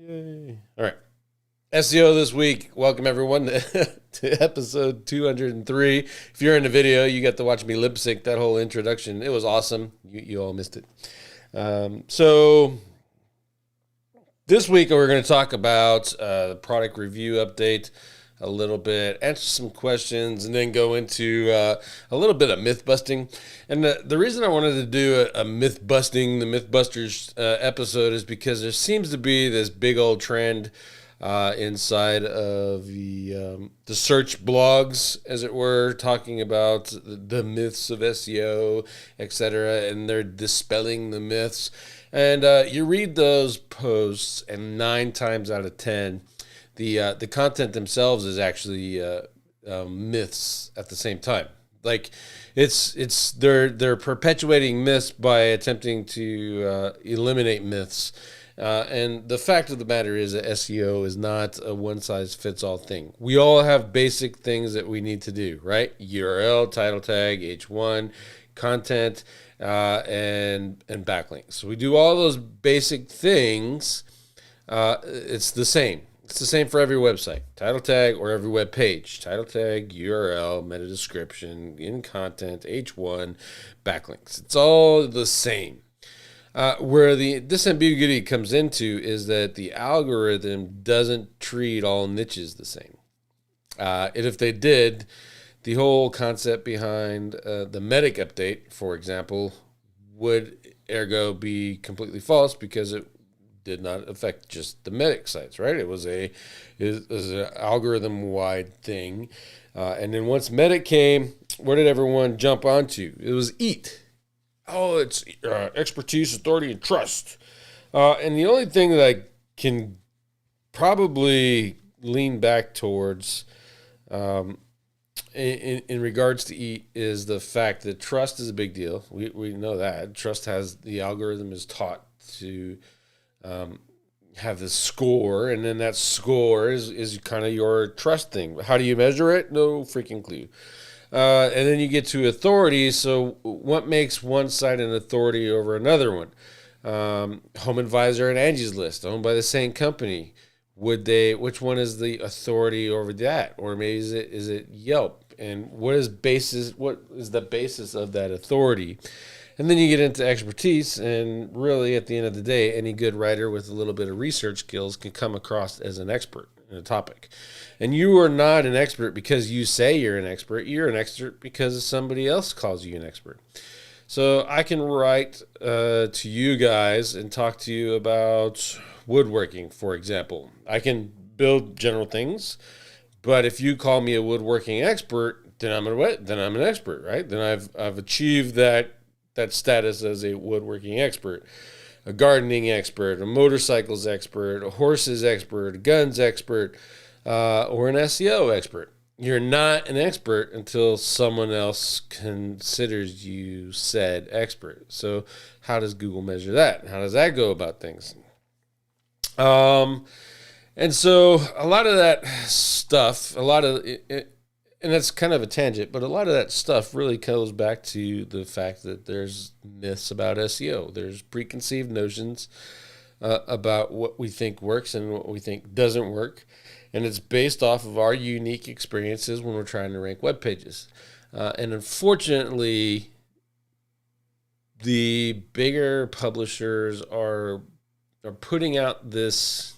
Yay. All right. SEO this week. Welcome everyone to episode 203. If you're in the video, you got to watch me lip sync that whole introduction. It was awesome. You all missed it. So this week we're going to talk about the product review update a little bit, answer some questions, and then go into a little bit of myth busting. And the reason I wanted to do the Mythbusters episode is because there seems to be this big old trend inside of the search blogs, as it were, talking about the myths of SEO, etc., and they're dispelling the myths. And you read those posts, and 9 times out of 10, the content themselves is actually myths at the same time. Like they're perpetuating myths by attempting to eliminate myths. And the fact of the matter is that SEO is not a one-size-fits-all thing. We all have basic things that we need to do, right? URL, title tag, H1, content, and backlinks. So we do all those basic things. It's the same. It's the same for every website. Title tag or every web page. Title tag, URL, meta description, in content, H1, backlinks. It's all the same. Where the disambiguity comes into is that the algorithm doesn't treat all niches the same. And if they did, the whole concept behind the Medic update, for example, would ergo be completely false because it did not affect just the Medic sites, right? It was an algorithm-wide thing. And then once Medic came, where did everyone jump onto? It was EAT. Oh, it's expertise, authority, and trust. And the only thing that I can probably lean back towards in regards to EAT is the fact that trust is a big deal. We know that. Trust the algorithm is taught to have this score, and then that score is kind of your trust thing. How do you measure it? No freaking clue. And then you get to authority. So what makes one site an authority over another one? Home Advisor and Angie's List, owned by the same company. Which one is the authority over that? Or maybe is it Yelp? And what is the basis of that authority? And then you get into expertise, and really at the end of the day, any good writer with a little bit of research skills can come across as an expert in a topic. And you are not an expert because you say you're an expert. You're an expert because somebody else calls you an expert. So I can write to you guys and talk to you about woodworking, for example. I can build general things, but if you call me a woodworking expert, then I'm an expert, right? Then I've achieved that status as a woodworking expert, a gardening expert, a motorcycles expert, a horses expert, a guns expert, or an SEO expert. You're not an expert until someone else considers you said expert. So how does Google measure that? How does that go about things? And so a lot of that stuff, and that's kind of a tangent, but a lot of that stuff really goes back to the fact that there's myths about SEO. There's preconceived notions about what we think works and what we think doesn't work. And it's based off of our unique experiences when we're trying to rank web pages. And unfortunately, the bigger publishers are putting out these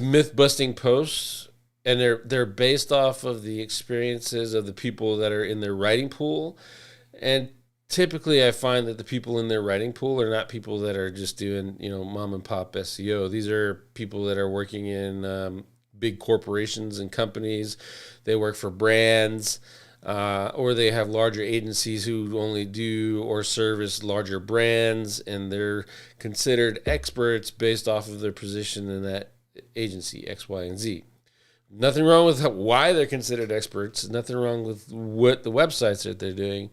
myth-busting posts, and they're based off of the experiences of the people that are in their writing pool. And typically I find that the people in their writing pool are not people that are just doing, mom and pop SEO. These are people that are working in big corporations and companies. They work for brands, or they have larger agencies who only do or service larger brands, and they're considered experts based off of their position in that agency, X, Y, and Z. Nothing wrong with why they're considered experts. Nothing wrong with what the websites that they're doing.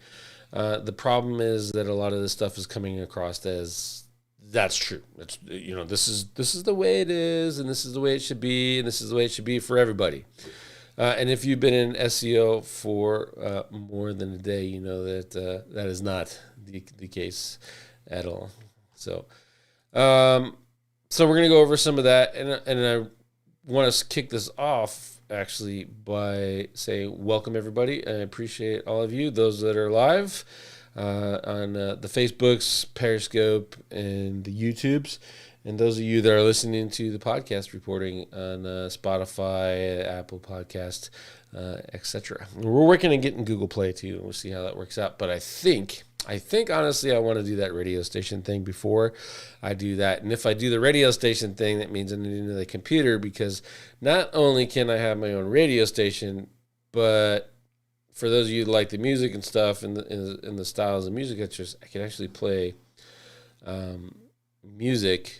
The problem is that a lot of this stuff is coming across as that's true. It's, this is the way it is, and this is the way it should be, and this is the way it should be for everybody. And if you've been in SEO for more than a day, you know that that is not the case at all. So So we're going to go over some of that. And I want to kick this off actually by saying welcome everybody. I appreciate all of you, those that are live on the Facebooks, Periscope, and the YouTubes. And those of you that are listening to the podcast reporting on Spotify, Apple Podcast, etc. We're working on getting Google Play too. We'll see how that works out. But I think honestly I want to do that radio station thing before I do that. And if I do the radio station thing, that means I need another computer, because not only can I have my own radio station, but for those of you that like the music and stuff and the styles of music, I can actually play music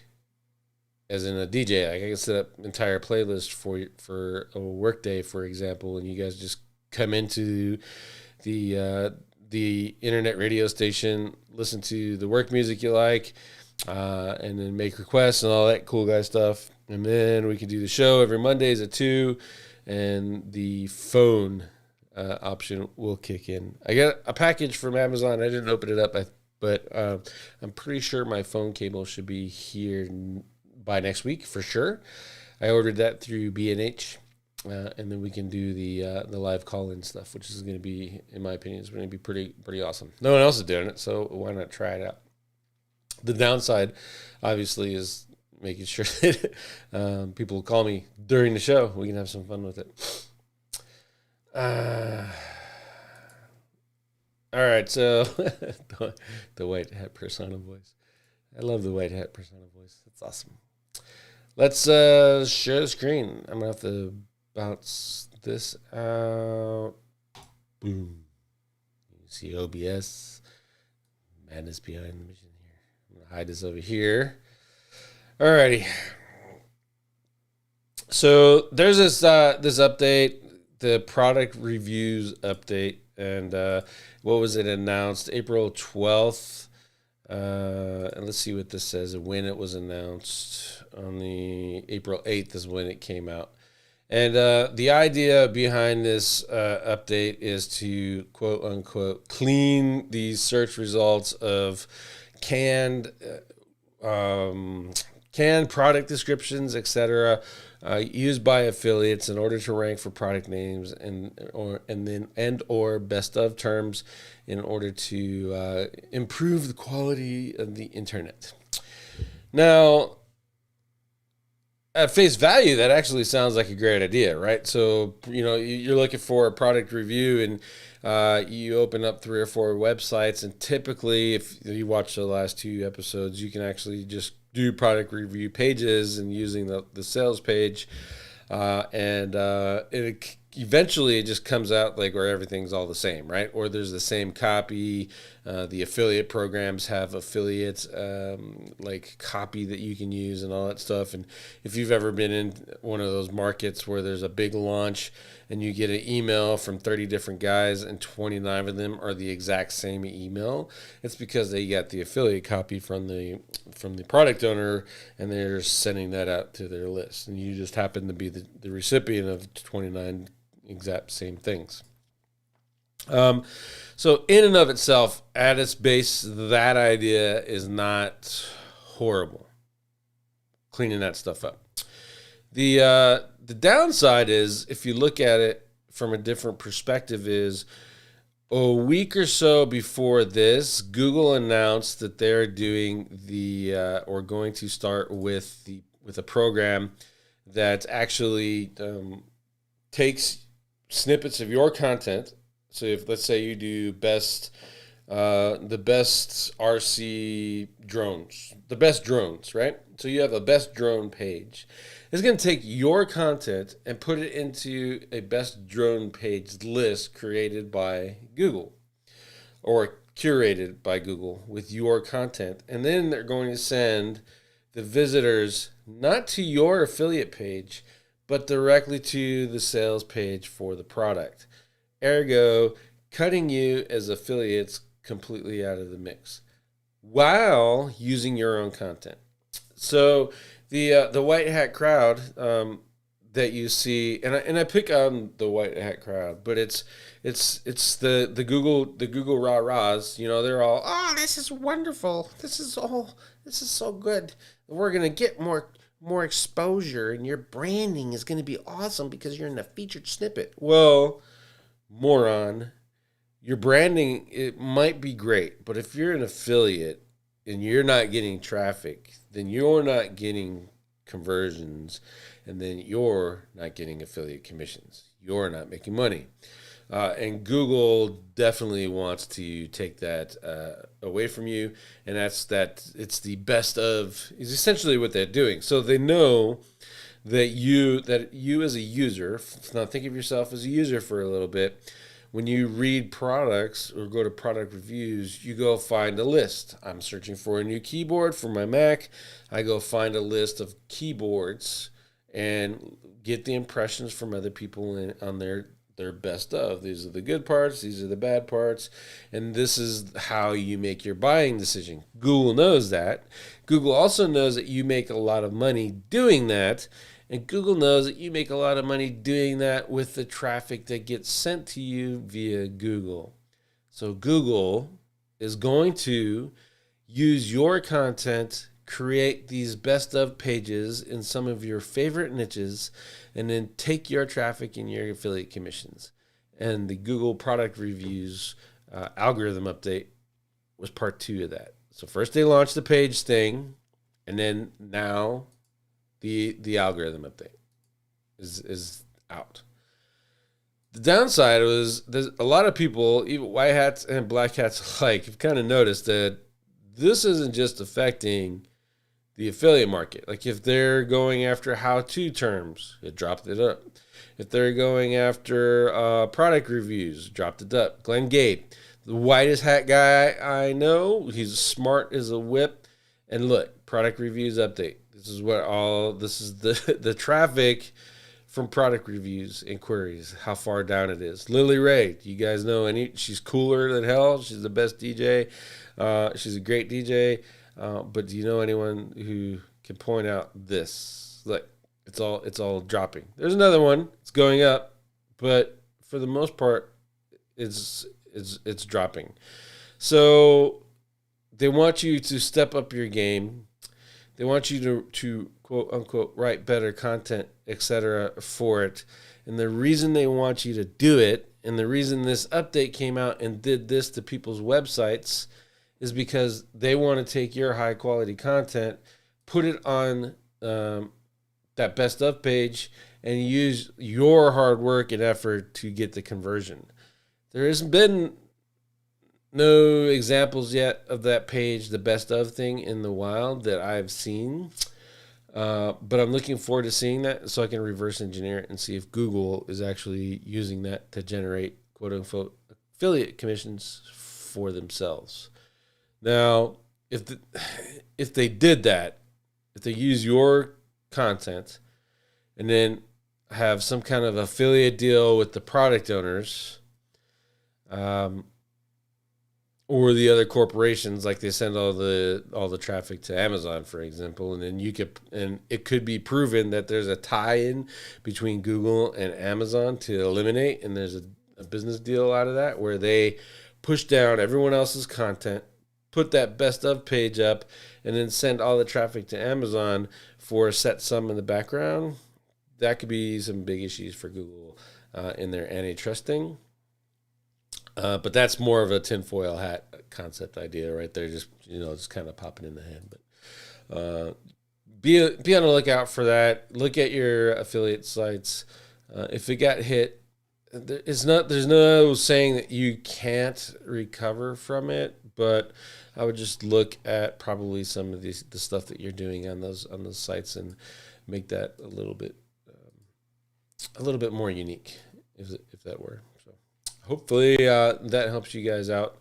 as in a DJ. Like I can set up entire playlist for a workday, for example, and you guys just come into the internet radio station, listen to the work music you like, and then make requests and all that cool guy stuff. And then we can do the show every Mondays at 2, and the phone option will kick in. I got a package from Amazon. I didn't open it up, but I'm pretty sure my phone cable should be here by next week for sure. I ordered that through B&H, and then we can do the live call-in stuff, which is going to be, in my opinion, is going to be pretty awesome. No one else is doing it, so why not try it out? The downside, obviously, is making sure that people call me during the show. We can have some fun with it. All right, so the white hat persona voice. I love the white hat persona voice. That's awesome. Let's share the screen. I'm going to have to bounce this out. Boom. You see OBS. Madness behind the mission here. I'm going to hide this over here. Alrighty. So there's this update, the product reviews update. And what was it announced? April 12th. And let's see what this says and when it was announced. On the April 8th is when it came out. And the idea behind this update is to, quote unquote, clean the search results of canned product descriptions, etc., used by affiliates in order to rank for product names or best of terms in order to improve the quality of the internet. Now, at face value, that actually sounds like a great idea, right? So, you're looking for a product review, and you open up 3 or 4 websites, and typically, if you watch the last 2 episodes, you can actually just do product review pages and using the sales page, and eventually it just comes out like where everything's all the same, right? Or there's the same copy. The affiliate programs have affiliates like copy that you can use and all that stuff. And if you've ever been in one of those markets where there's a big launch and you get an email from 30 different guys and 29 of them are the exact same email, it's because they got the affiliate copy from the product owner and they're sending that out to their list. And you just happen to be the recipient of 29 exact same things. So in and of itself, at its base, that idea is not horrible. Cleaning that stuff up. The downside is, if you look at it from a different perspective, is a week or so before this, Google announced that they're doing or going to start with a program that actually takes snippets of your content. So if, let's say, you do the best RC drones, the best drones, right? So you have a best drone page. It's going to take your content and put it into a best drone page list created by Google or curated by Google with your content. And then they're going to send the visitors not to your affiliate page, but directly to the sales page for the product. Ergo, cutting you as affiliates completely out of the mix while using your own content. So the white hat crowd that you see, and I pick on the white hat crowd, but it's the Google rah-rahs. They're all, oh, this is wonderful. This is all this is so good. We're going to get more exposure, and your branding is going to be awesome because you're in the featured snippet. Well, moron, your branding, it might be great, but if you're an affiliate and you're not getting traffic, then you're not getting conversions, and then you're not getting affiliate commissions. You're not making money. And Google definitely wants to take that away from you, and that's that. It's the best of is essentially what they're doing. So they know that you as a user. Now think of yourself as a user for a little bit. When you read products or go to product reviews, you go find a list. I'm searching for a new keyboard for my Mac. I go find a list of keyboards and get the impressions from other people on their best of. These are the good parts, these are the bad parts, and this is how you make your buying decision. Google knows that. Google also knows that you make a lot of money doing that, and Google knows that you make a lot of money doing that with the traffic that gets sent to you via Google. So Google is going to use your content, create these best of pages in some of your favorite niches, and then take your traffic and your affiliate commissions. And the Google product reviews algorithm update was part 2 of that. So first they launched the page thing, and then now the algorithm update is out. The downside was there's a lot of people, even white hats and black hats alike, have kind of noticed that this isn't just affecting the affiliate market. Like if they're going after how-to terms, it dropped it up. If they're going after product reviews, dropped it up. Glenn Gabe, the whitest hat guy I know, he's smart as a whip. And look, product reviews update. This is the traffic from product reviews inquiries, how far down it is. Lily Ray, you guys know she's cooler than hell. She's the best DJ. She's a great DJ. But do you know anyone who can point out this? Look, it's all dropping. There's another one. It's going up, but for the most part, it's dropping. So they want you to step up your game. They want you to quote unquote write better content, etc. for it. And the reason they want you to do it, and the reason this update came out and did this to people's websites, is because they want to take your high quality content, put it on that best of page, and use your hard work and effort to get the conversion. There hasn't been no examples yet of that page, the best of thing in the wild that I've seen. But I'm looking forward to seeing that so I can reverse engineer it and see if Google is actually using that to generate quote unquote affiliate commissions for themselves. Now, if they did that, if they use your content and then have some kind of affiliate deal with the product owners, or the other corporations, like they send all the traffic to Amazon, for example, and then it could be proven that there's a tie-in between Google and Amazon to eliminate, and there's a business deal out of that where they push down everyone else's content, put that best of page up, and then send all the traffic to Amazon for a set sum in the background. That could be some big issues for Google in their antitrust thing. But that's more of a tinfoil hat concept idea right there. Just kind of popping in the head. But be on the lookout for that. Look at your affiliate sites. If it got hit, there's no saying that you can't recover from it. But I would just look at probably some of the stuff that you're doing on those sites and make that a little bit more unique, if that were. Hopefully that helps you guys out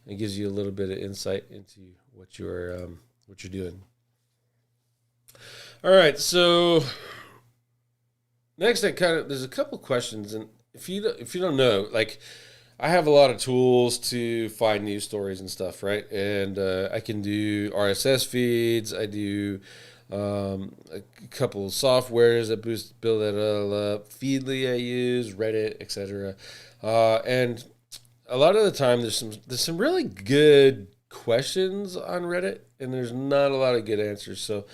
and gives you a little bit of insight into what you're doing. All right, so next, there's a couple questions, and if you don't know, like I have a lot of tools to find news stories and stuff, right? And I can do RSS feeds. I do a couple of softwares that build that all up. Feedly I use, Reddit, etc. And a lot of the time there's some really good questions on Reddit, and there's not a lot of good answers. So,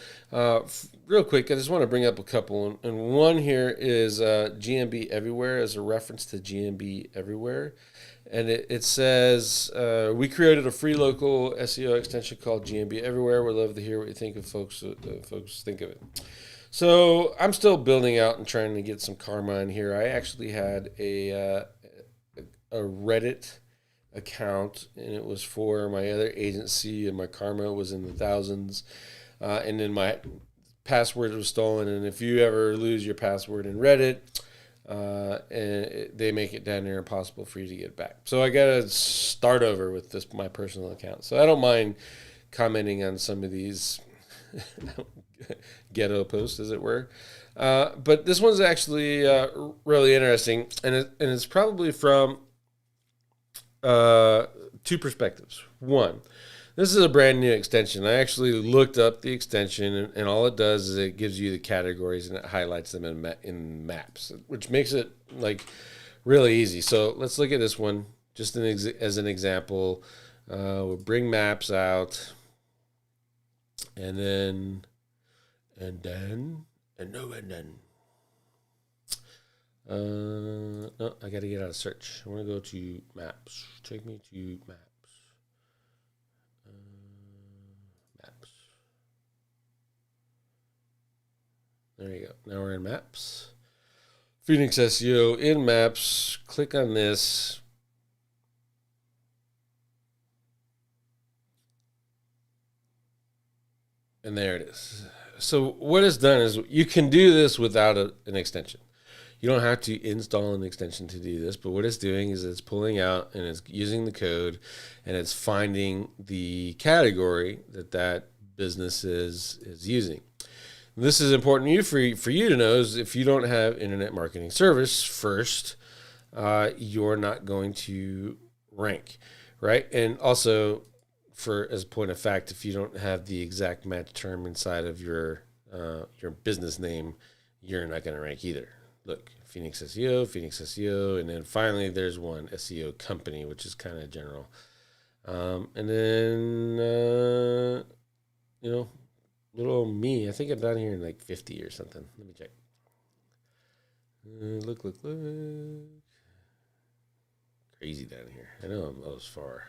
real quick, I just want to bring up a couple. And one here is GMB Everywhere as a reference to GMB Everywhere. And it says, we created a free local SEO extension called GMB Everywhere. We'd love to hear what you think of folks think of it. So I'm still building out and trying to get some karma in here. I actually had a Reddit account, and it was for my other agency, and my karma was in the thousands. And then my password was stolen. And if you ever lose your password in Reddit, and they make it down there impossible for you to get back. So I got to start over with my personal account. So I don't mind commenting on some of these ghetto posts, as it were. But this one's actually really interesting, and it's probably from two perspectives. One, this is a brand new extension. I actually looked up the extension, and all it does is it gives you the categories and it highlights them in maps, which makes it like really easy. So let's look at this one just as an example. We'll bring maps out, and then. No, I got to get out of search. I want to go to maps. Take me to maps. Maps. There you go. Now we're in maps. Phoenix SEO in maps. Click on this. And there it is. So what it's done is you can do this without an extension. You don't have to install an extension to do this, but what it's doing is it's pulling out and it's using the code, and it's finding the category that business is using. This is important for you to know is if you don't have internet marketing service first, you're not going to rank, right? And also, as a point of fact, if you don't have the exact match term inside of your business name, you're not going to rank either. Look, Phoenix SEO, and then finally there's one SEO company, which is kind of general. And then, little me, I think I'm down here in like 50 or something. Let me check. Look. Crazy down here. I know I'm as far.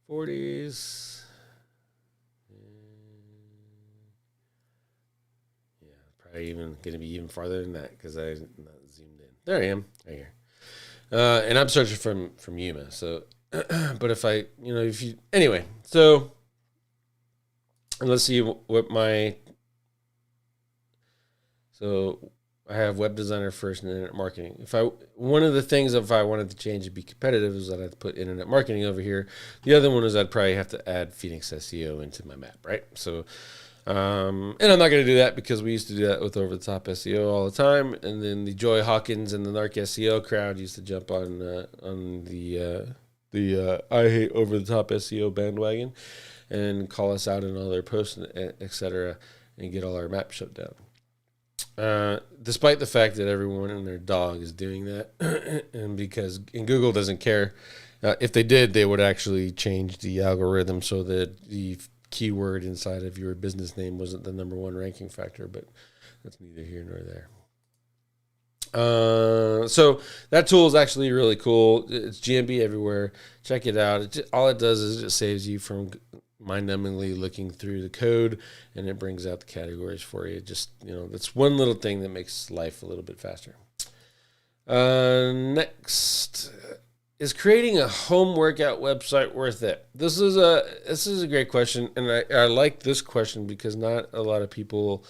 40s. Yeah, probably even going to be even farther than that because I'm not zoomed in. There I am, right here. And I'm searching from Yuma. So, but anyway, so let's see what I have web designer first and internet marketing. One of the things if I wanted to change to be competitive is that I'd put internet marketing over here. The other one is I'd probably have to add Phoenix SEO into my map, right? So, and I'm not going to do that because we used to do that with over the top SEO all the time. And then the Joy Hawkins and the Narc SEO crowd used to jump on the I hate over the top SEO bandwagon and call us out in all their posts, etc., and get all our maps shut down. Despite the fact that everyone and their dog is doing that, and Google doesn't care. If they did, they would actually change the algorithm so that the keyword inside of your business name wasn't the number one ranking factor, but that's neither here nor there. So that tool is actually really cool. It's GMB Everywhere. Check it out. All it does is it saves you from mind-numbingly looking through the code, and it brings out the categories for you. Just, that's one little thing that makes life a little bit faster. Next, is creating a home workout website worth it? This is a great question, and I like this question because not a lot of people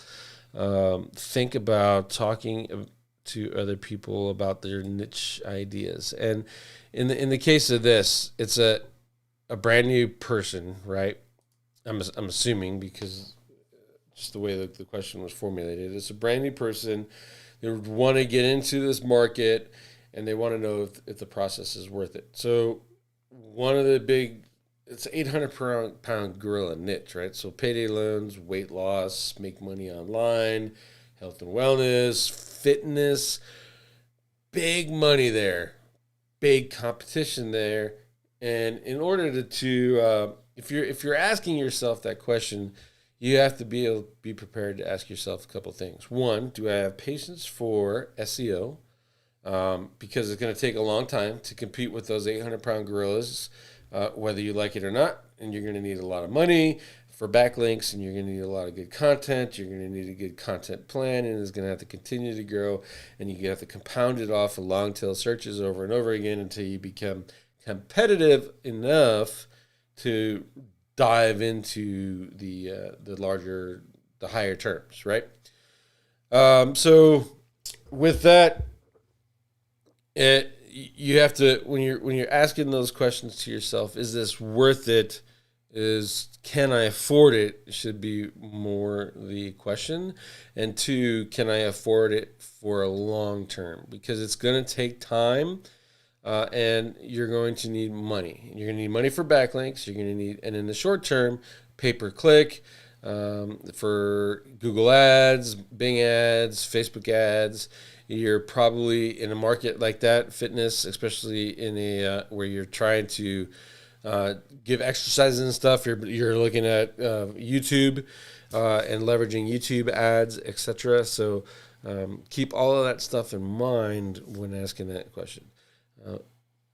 think about talking to other people about their niche ideas. And in the case of this, it's a brand new person, right? I'm assuming because just the way that the question was formulated. It's a brand new person. They want to get into this market, and they want to know if the process is worth it. So one of the it's 800-pound gorilla niche, right? So payday loans, weight loss, make money online, health and wellness, fitness, big money there, big competition there, And in order to if you're asking yourself that question, you have to be prepared to ask yourself a couple things. One, do I have patience for SEO? Because it's going to take a long time to compete with those 800-pound gorillas, whether you like it or not. And you're going to need a lot of money for backlinks, and you're going to need a lot of good content. You're going to need a good content plan, and it's going to have to continue to grow. And you have to compound it off of long tail searches over and over again until you become competitive enough to dive into the higher terms, right? So with that, you have to, when you're asking those questions to yourself, is this worth it? Can I afford it? Should be more the question. And two, can I afford it for a long term? Because it's going to take time. And you're going to need money. You're going to need money for backlinks. You're going to need, and in the short term, pay-per-click, for Google ads, Bing ads, Facebook ads. You're probably in a market like that, fitness, especially in a where you're trying to give exercises and stuff. You're looking at YouTube and leveraging YouTube ads, etc. So keep all of that stuff in mind when asking that question.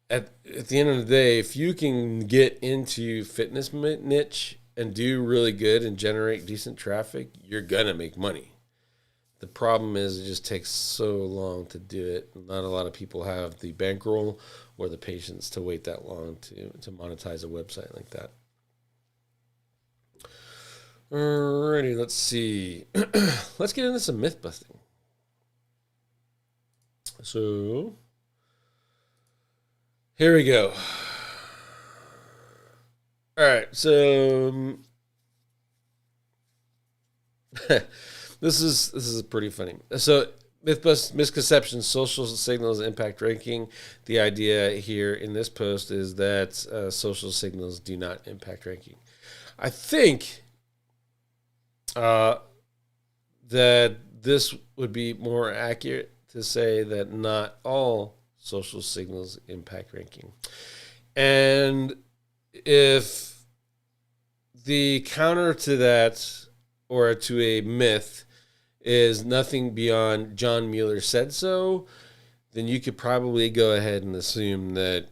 At the end of the day, if you can get into fitness niche and do really good and generate decent traffic, you're gonna make money. The problem is it just takes so long to do it. Not a lot of people have the bankroll or the patience to wait that long to monetize a website like that. Alrighty, let's see. Let's get into some myth busting. So here we go. All right, so this is pretty funny. So misconceptions, social signals impact ranking. The idea here in this post is that social signals do not impact ranking. I think that this would be more accurate to say that not all social signals impact ranking. And if the counter to that, or to a myth, is nothing beyond John Mueller said so, then you could probably go ahead and assume that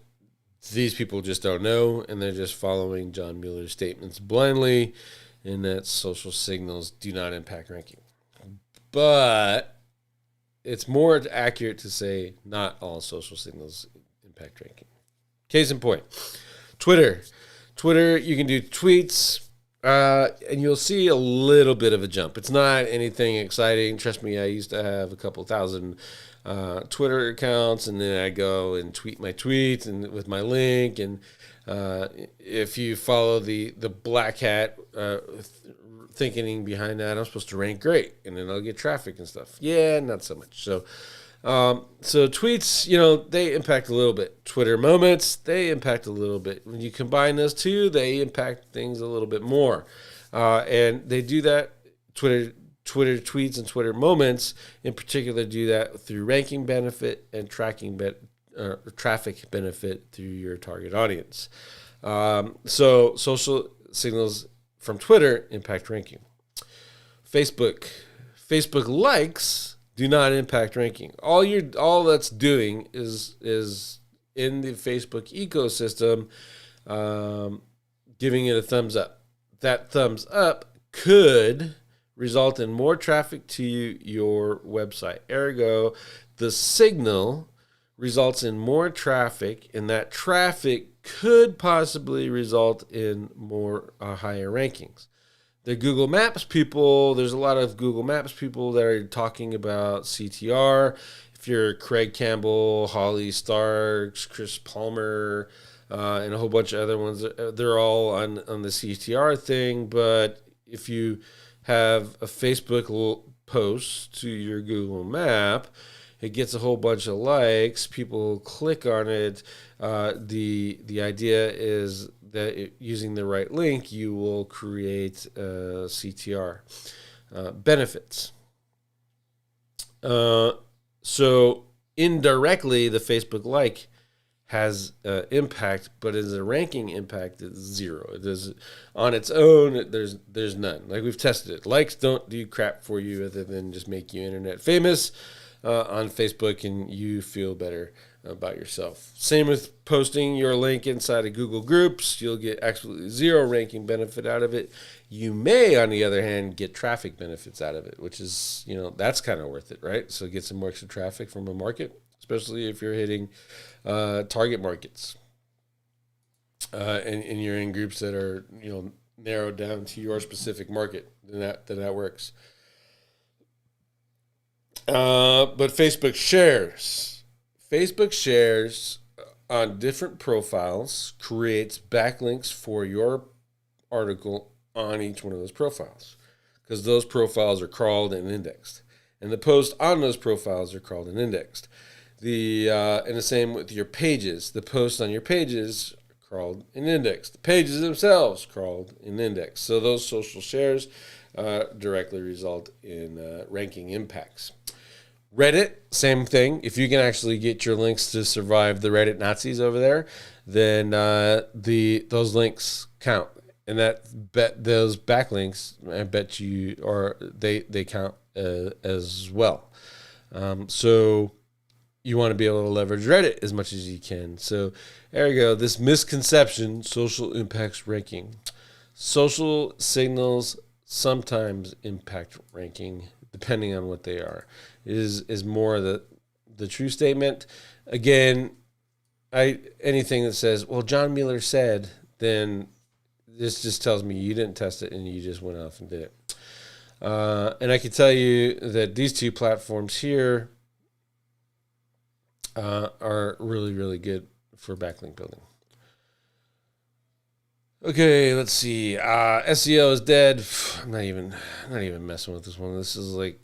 these people just don't know and they're just following John Mueller's statements blindly, and that social signals do not impact ranking. But it's more accurate to say not all social signals impact ranking. Case in point, Twitter, you can do tweets, and you'll see a little bit of a jump. It's not anything exciting. Trust me, I used to have a couple thousand Twitter accounts, and then I go and tweet my tweets and with my link. And if you follow the black hat thinking behind that, I'm supposed to rank great, and then I'll get traffic and stuff. Yeah, not so much. So tweets, they impact a little bit. Twitter moments, they impact a little bit. When you combine those two, they impact things a little bit more. And they do that. Twitter tweets and Twitter moments in particular do that through ranking benefit and traffic benefit through your target audience. So social signals from Twitter impact ranking. Facebook likes do not impact ranking. All that's doing is in the Facebook ecosystem, giving it a thumbs up. That thumbs up could result in more traffic to your website. Ergo, the signal results in more traffic, and that traffic could possibly result in more higher rankings. The Google Maps people, there's a lot of Google Maps people that are talking about CTR. If you're Craig Campbell, Holly Starks, Chris Palmer, and a whole bunch of other ones, they're all on the CTR thing. But if you have a Facebook post to your Google Map, it gets a whole bunch of likes. People click on it. The idea is that using the right link, you will create CTR benefits. So indirectly, the Facebook like has impact, but as a ranking impact, it's zero. It does on its own. There's none. Like, we've tested it. Likes don't do crap for you other than just make you internet famous on Facebook, and you feel better about yourself. Same with posting your link inside of Google Groups. You'll get absolutely zero ranking benefit out of it. You may, on the other hand, get traffic benefits out of it, which is, that's kind of worth it, right? So get some more extra traffic from a market, especially if you're hitting target markets, and you're in groups that are narrowed down to your specific market. Then that works. But Facebook shares on different profiles creates backlinks for your article on each one of those profiles, because those profiles are crawled and indexed, and the posts on those profiles are crawled and indexed. And the same with your pages. The posts on your pages are crawled and indexed. The pages themselves crawled and indexed. So those social shares directly result in ranking impacts. Reddit, same thing. If you can actually get your links to survive the Reddit Nazis over there, then those links count, and those backlinks, I bet you, or they count as well. So you want to be able to leverage Reddit as much as you can. So there you go. This misconception: social impacts ranking. Social signals sometimes impact ranking, depending on what they are. Is more the true statement. Again, anything that says, well, John Mueller said, then this just tells me you didn't test it and you just went off and did it. And I can tell you that these two platforms here are really, really good for backlink building. Okay, let's see. SEO is dead. I'm not even messing with this one. This is like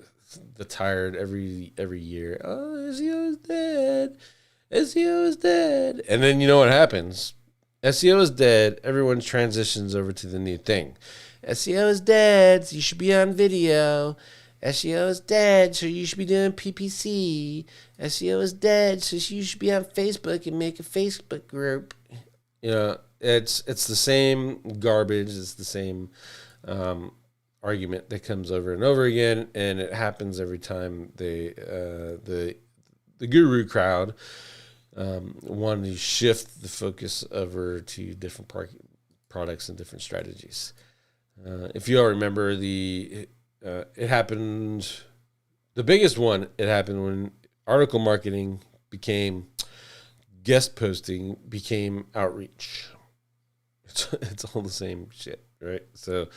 the tired every year. Oh, SEO is dead. SEO is dead. And then you know what happens? SEO is dead. Everyone transitions over to the new thing. SEO is dead, so you should be on video. SEO is dead, so you should be doing PPC. SEO is dead, so you should be on Facebook and make a Facebook group. It's the same garbage. It's the same argument that comes over and over again, and it happens every time the guru crowd want to shift the focus over to different products and different strategies. If you all remember, it happened. The biggest one, it happened when article marketing became guest posting, became outreach. It's all the same shit, right? So,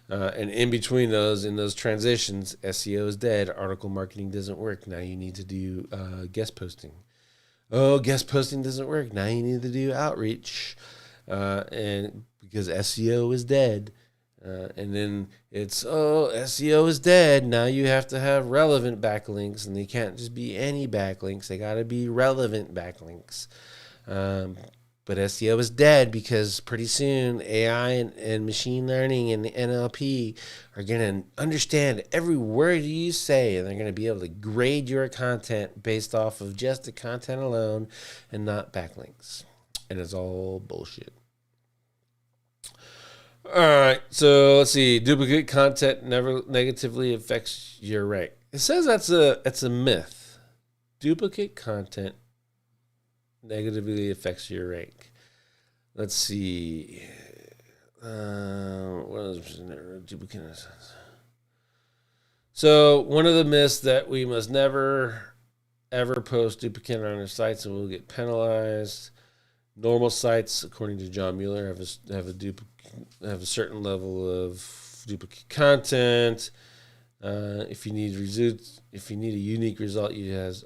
and in between those, in those transitions, SEO is dead. Article marketing doesn't work. Now you need to do guest posting. Oh, guest posting doesn't work. Now you need to do outreach, and because SEO is dead. And then it's, SEO is dead. Now you have to have relevant backlinks, and they can't just be any backlinks. They got to be relevant backlinks. But SEO is dead because pretty soon AI and machine learning and NLP are going to understand every word you say, and they're going to be able to grade your content based off of just the content alone and not backlinks. And it's all bullshit. All right, so let's see. Duplicate content never negatively affects your rank. It says that's a myth. Duplicate content negatively affects your rank. Let's see. What is duplicate? So one of the myths that we must never ever post duplicate on our sites, and we'll get penalized. Normal sites, according to John Mueller, have a certain level of duplicate content. If you need a unique result,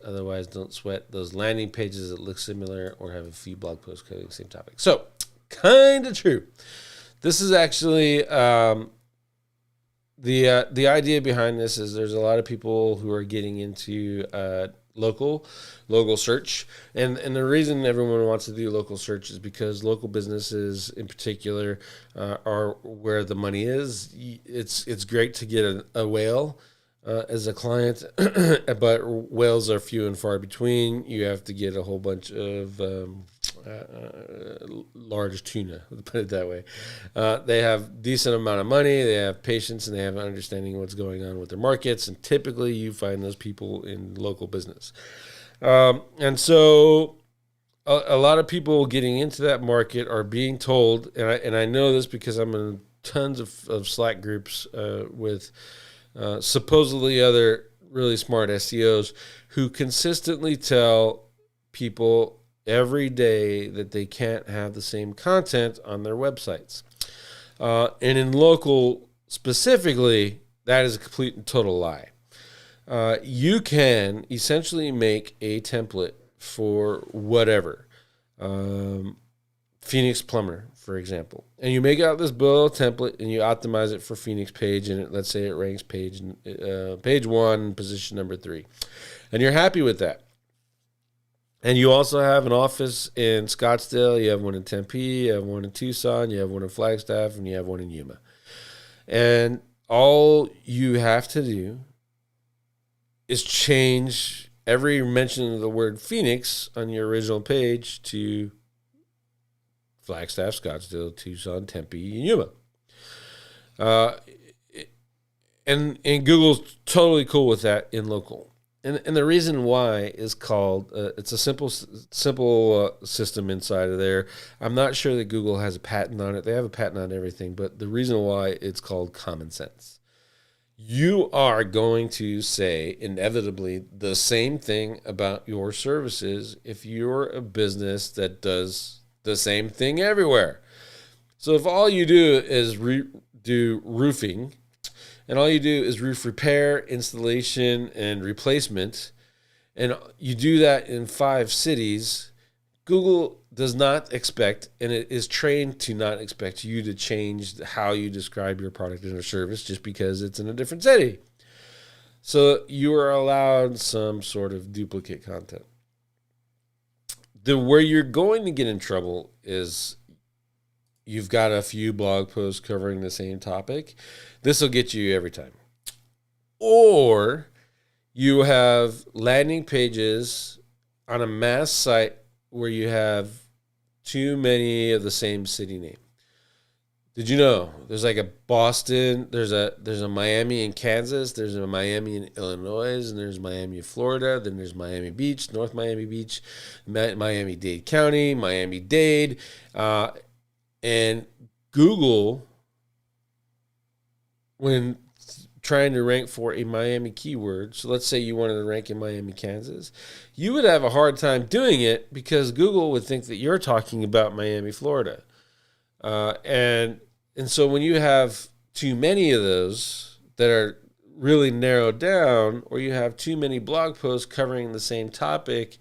otherwise don't sweat those landing pages that look similar or have a few blog posts covering the same topic. So, kind of true. This is actually the idea behind this is there's a lot of people who are getting into local search, and the reason everyone wants to do local search is because local businesses in particular are where the money is. It's great to get a whale as a client, but whales are few and far between. You have to get a whole bunch of large tuna, to put it that way. They have decent amount of money, they have patience, and they have an understanding of what's going on with their markets. And typically, you find those people in local business. And so, a lot of people getting into that market are being told, and I know this because I'm in tons of Slack groups with supposedly other really smart SEOs who consistently tell people every day that they can't have the same content on their websites. And in local specifically, that is a complete and total lie. You can essentially make a template for whatever. Phoenix Plumber, for example. And you make out this build template and you optimize it for Phoenix page, and let's say it ranks page 1, position number 3. And you're happy with that. And you also have an office in Scottsdale, you have one in Tempe, you have one in Tucson, you have one in Flagstaff, and you have one in Yuma. And all you have to do is change every mention of the word Phoenix on your original page to Flagstaff, Scottsdale, Tucson, Tempe, and Yuma. And Google's totally cool with that in local. And the reason why is called, it's a simple system inside of there. I'm not sure that Google has a patent on it. They have a patent on everything, but the reason why it's called common sense. You are going to say inevitably the same thing about your services if you're a business that does the same thing everywhere. So if all you do is do roofing, and all you do is roof repair, installation, and replacement, and you do that in 5 cities, Google does not expect, and it is trained to not expect you to change how you describe your product or service just because it's in a different city. So you are allowed some sort of duplicate content. Where you're going to get in trouble is you've got a few blog posts covering the same topic. This will get you every time. Or you have landing pages on a mass site where you have too many of the same city name. Did you know there's like a Boston, there's a Miami in Kansas, there's a Miami in Illinois, and there's Miami in Florida, then there's Miami Beach, North Miami Beach, Miami-Dade County, Miami-Dade, and Google, when trying to rank for a Miami keyword, so let's say you wanted to rank in Miami, Kansas, you would have a hard time doing it because Google would think that you're talking about Miami, Florida. And so when you have too many of those that are really narrowed down, or you have too many blog posts covering the same topic,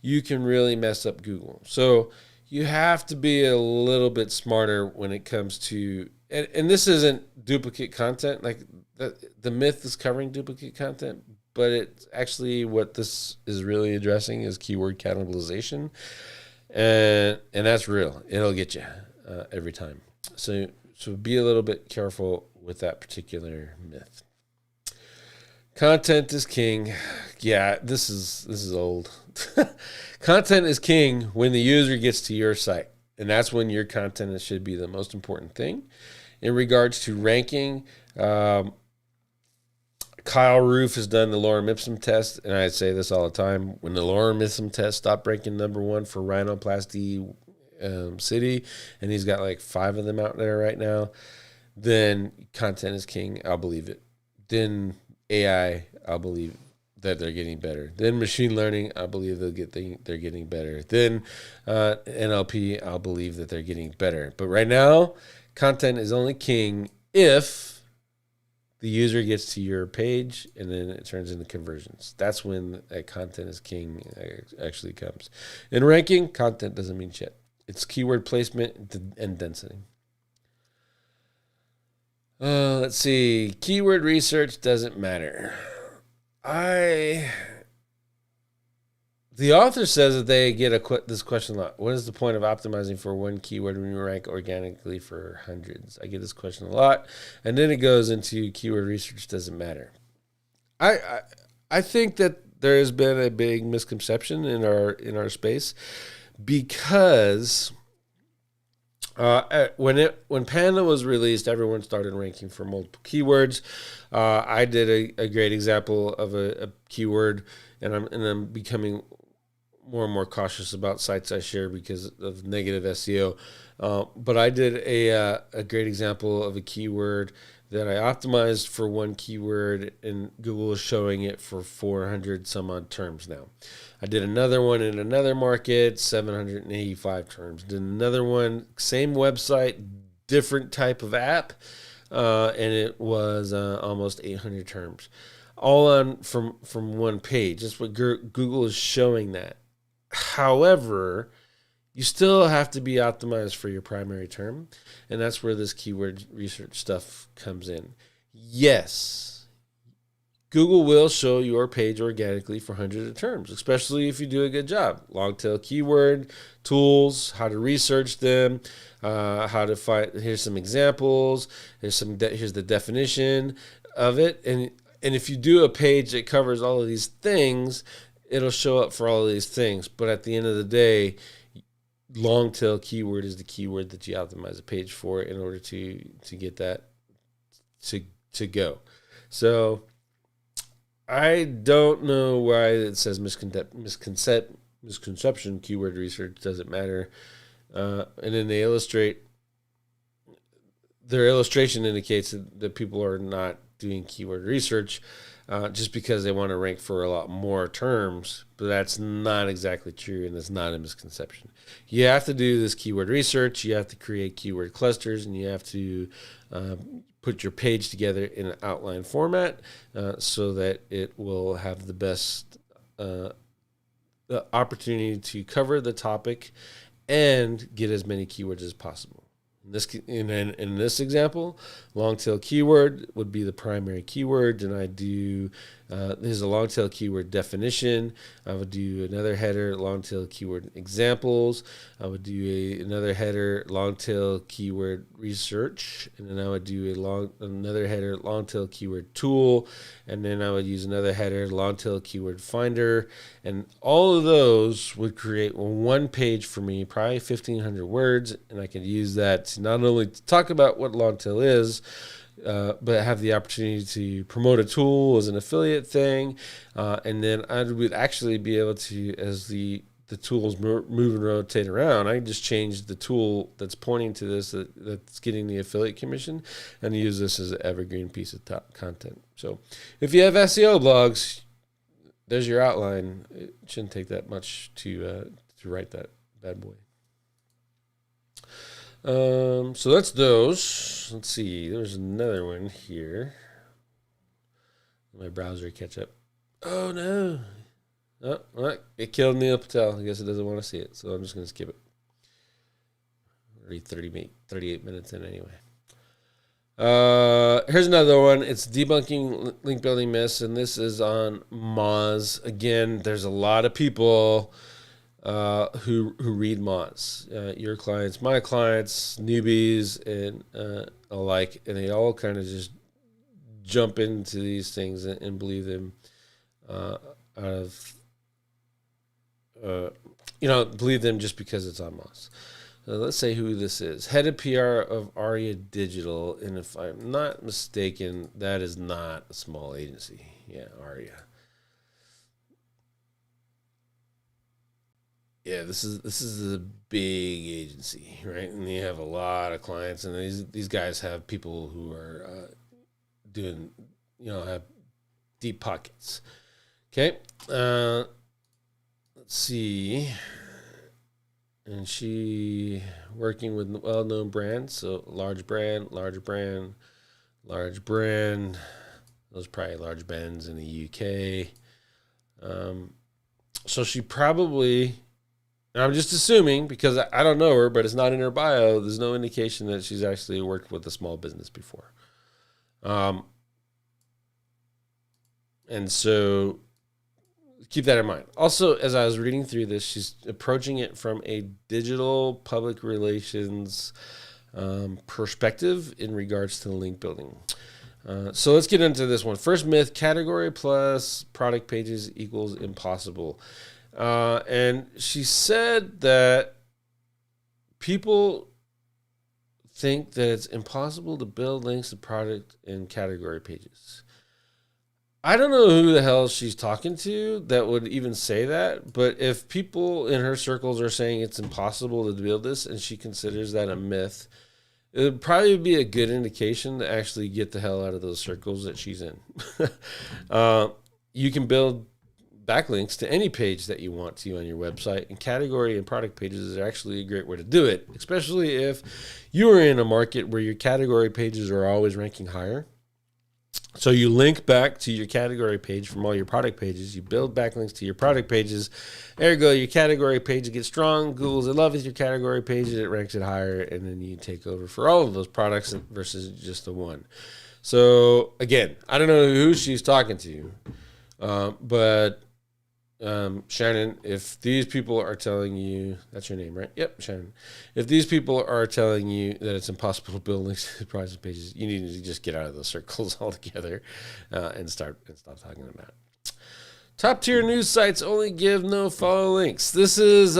you can really mess up Google. So you have to be a little bit smarter when it comes to, and this isn't duplicate content, like the myth is covering duplicate content, but it's actually what this is really addressing is keyword cannibalization. And that's real. It'll get you every time. So be a little bit careful with that particular myth. Content is king. Yeah, this is old. Content is king when the user gets to your site. And that's when your content should be the most important thing. In regards to ranking, Kyle Roof has done the Lorem Ipsum test, and I say this all the time. When the Lorem Ipsum test stopped ranking number 1 for rhinoplasty city, and he's got like 5 of them out there right now, then content is king. I'll believe it. Then AI, I'll believe that they're getting better. Then machine learning, I believe they're getting better. Then NLP, I'll believe that they're getting better. But right now, content is only king if the user gets to your page and then it turns into conversions. That's when that content is king actually comes. In ranking, content doesn't mean shit. It's keyword placement and density. Let's see. Keyword research doesn't matter. The author says that they get this question a lot. What is the point of optimizing for one keyword when you rank organically for hundreds? I get this question a lot. And then it goes into keyword research doesn't matter. I think that there has been a big misconception in our space because when Panda was released, everyone started ranking for multiple keywords. I did a great example of a keyword, and I'm becoming more and more cautious about sites I share because of negative SEO. But I did a great example of a keyword that I optimized for one keyword, and Google is showing it for 400 some odd terms now. I did another one in another market, 785 terms. Did another one, same website, different type of app, and it was almost 800 terms, all on from one page. That's what Google is showing that. However, you still have to be optimized for your primary term, and that's where this keyword research stuff comes in. Yes, Google will show your page organically for hundreds of terms, especially if you do a good job. Long tail keyword, tools, how to research them, how to find. Here's some examples. Here's the definition of it, and if you do a page that covers all of these things, it'll show up for all of these things. But at the end of the day, long tail keyword is the keyword that you optimize a page for in order to get that to go. So I don't know why it says misconception keyword research doesn't matter. And then their illustration indicates that people are not doing keyword research just because they want to rank for a lot more terms, but that's not exactly true, and it's not a misconception. You have to do this keyword research, you have to create keyword clusters, and you have to put your page together in an outline format so that it will have the best opportunity to cover the topic and get as many keywords as possible. In this example, long tail keyword would be the primary keyword, and I do there's a long tail keyword definition. I would do another header, long tail keyword examples. I would do another header, long tail keyword research, and then I would do another header, long tail keyword tool, and then I would use another header, long tail keyword finder, and all of those would create one page for me, probably 1,500 words, and I could use that to not only talk about what long tail is, but have the opportunity to promote a tool as an affiliate thing, and then I would actually be able to, as the tools move and rotate around, I can just change the tool that's pointing to this, that's getting the affiliate commission, and use this as an evergreen piece of content. So if you have SEO blogs, there's your outline. It shouldn't take that much to write that bad boy. So that's those. Let's see. There's another one here. My browser catch up. Oh no. Oh, well, it killed Neil Patel. I guess it doesn't want to see it, so I'm just going to skip it. Already 38 minutes in anyway. Here's another one. It's debunking link building myths, and this is on Moz. Again, there's a lot of people who read Moz. Your clients, my clients, newbies, and alike, and they all kind of just jump into these things and believe them out of believe them just because it's on Moz. Let's say who this is. Head of PR of Aria Digital, and if I'm not mistaken, that is not a small agency. Yeah, Aria. Yeah, this is a big agency, right? And they have a lot of clients, and these guys have people who are doing, have deep pockets. Okay, let's see. And she working with well-known brands, so large brand. Those probably large brands in the UK. So she probably, and I'm just assuming because I don't know her, but it's not in her bio. There's no indication that she's actually worked with a small business before. And so keep that in mind. Also, as I was reading through this, she's approaching it from a digital public relations perspective in regards to link building. So let's get into this one. First myth: category plus product pages equals impossible. And she said that people think that it's impossible to build links to product and category pages. I don't know who the hell she's talking to that would even say that, but if people in her circles are saying it's impossible to build this and she considers that a myth, it would probably be a good indication to actually get the hell out of those circles that she's in. You can build backlinks to any page that you want to on your website, and category and product pages is actually a great way to do it, especially if you are in a market where your category pages are always ranking higher. So you link back to your category page from all your product pages. You build backlinks to your product pages. Ergo, your category page gets strong. Google's in love with your category pages. It ranks it higher, and then you take over for all of those products versus just the one. So again, I don't know who she's talking to, but Shannon, if these people are telling you, that's your name, right? Yep, Shannon. If these people are telling you that it's impossible to build links to products and pages, you need to just get out of those circles altogether and stop talking about it. Top tier news sites only give no follow links. This is